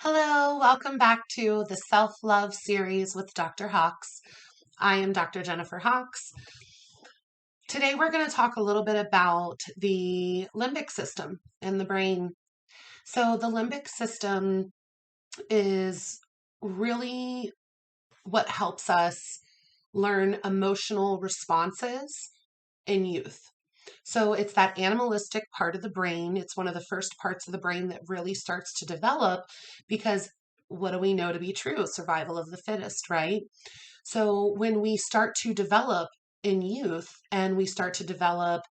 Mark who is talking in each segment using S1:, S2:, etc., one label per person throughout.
S1: Hello, welcome back to the Self-Love series with Dr. Hawks. I am Dr. Jennifer Hawks. Today we're going to talk a little bit about the limbic system in the brain. So the limbic system is really what helps us learn emotional responses in youth. So it's that animalistic part of the brain. It's one of the first parts of the brain that really starts to develop because what do we know to be true? Survival of the fittest, right? So when we start to develop in youth and we start to develop,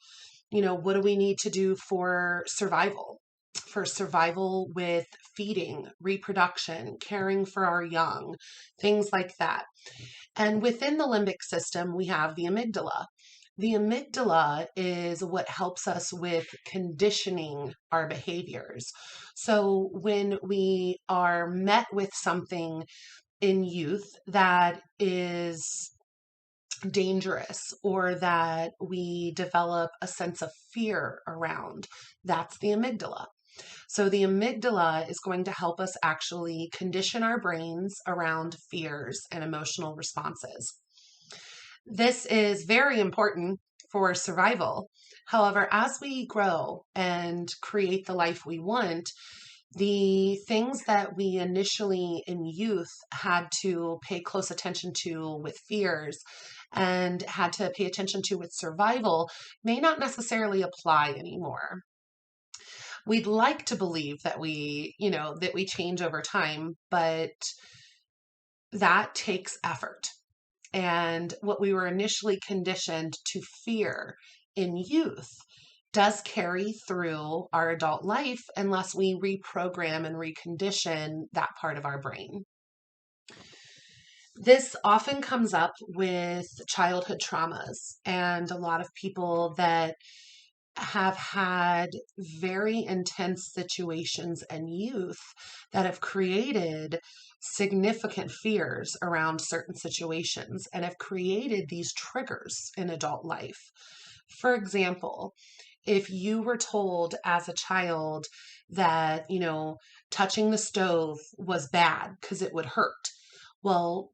S1: what do we need to do for survival? For survival with feeding, reproduction, caring for our young, things like that. And within the limbic system, we have the amygdala. The amygdala is what helps us with conditioning our behaviors. So when we are met with something in youth that is dangerous or that we develop a sense of fear around, that's the amygdala. So the amygdala is going to help us actually condition our brains around fears and emotional responses. This is very important for survival. However, as we grow and create the life we want, the things that we initially in youth had to pay close attention to with fears and had to pay attention to with survival may not necessarily apply anymore. We'd like to believe that we change over time, but that takes effort. And what we were initially conditioned to fear in youth does carry through our adult life unless we reprogram and recondition that part of our brain. This often comes up with childhood traumas, and a lot of people that have had very intense situations in youth that have created significant fears around certain situations and have created these triggers in adult life. For example, if you were told as a child that, touching the stove was bad because it would hurt, well,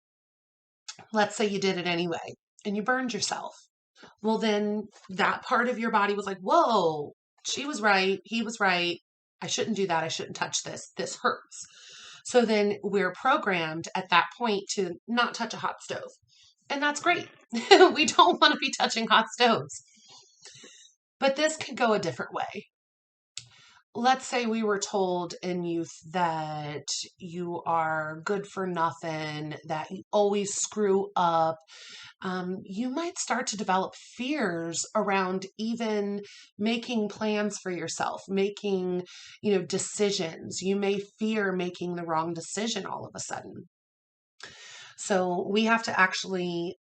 S1: let's say you did it anyway and you burned yourself. Well, then that part of your body was like, whoa, she was right. He was right. I shouldn't do that. I shouldn't touch this. This hurts. So then we're programmed at that point to not touch a hot stove. And that's great. We don't want to be touching hot stoves. But this could go a different way. Let's say we were told in youth that you are good for nothing, that you always screw up. You might start to develop fears around even making plans for yourself, making, decisions. You may fear making the wrong decision all of a sudden. So we have to actually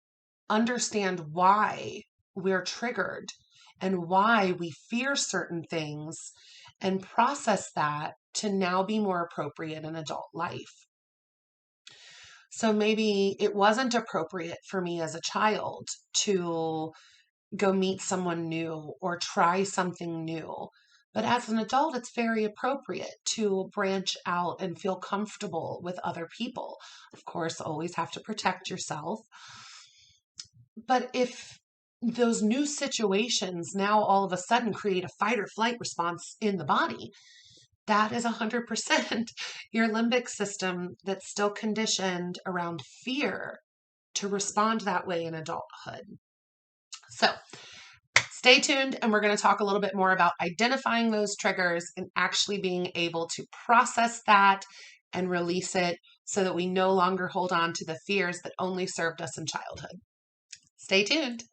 S1: understand why we're triggered and why we fear certain things and process that to now be more appropriate in adult life. So maybe it wasn't appropriate for me as a child to go meet someone new or try something new. But as an adult, it's very appropriate to branch out and feel comfortable with other people. Of course, always have to protect yourself. But if those new situations now all of a sudden create a fight or flight response in the body, that is 100% your limbic system that's still conditioned around fear to respond that way in adulthood. So stay tuned, and we're going to talk a little bit more about identifying those triggers and actually being able to process that and release it so that we no longer hold on to the fears that only served us in childhood. Stay tuned.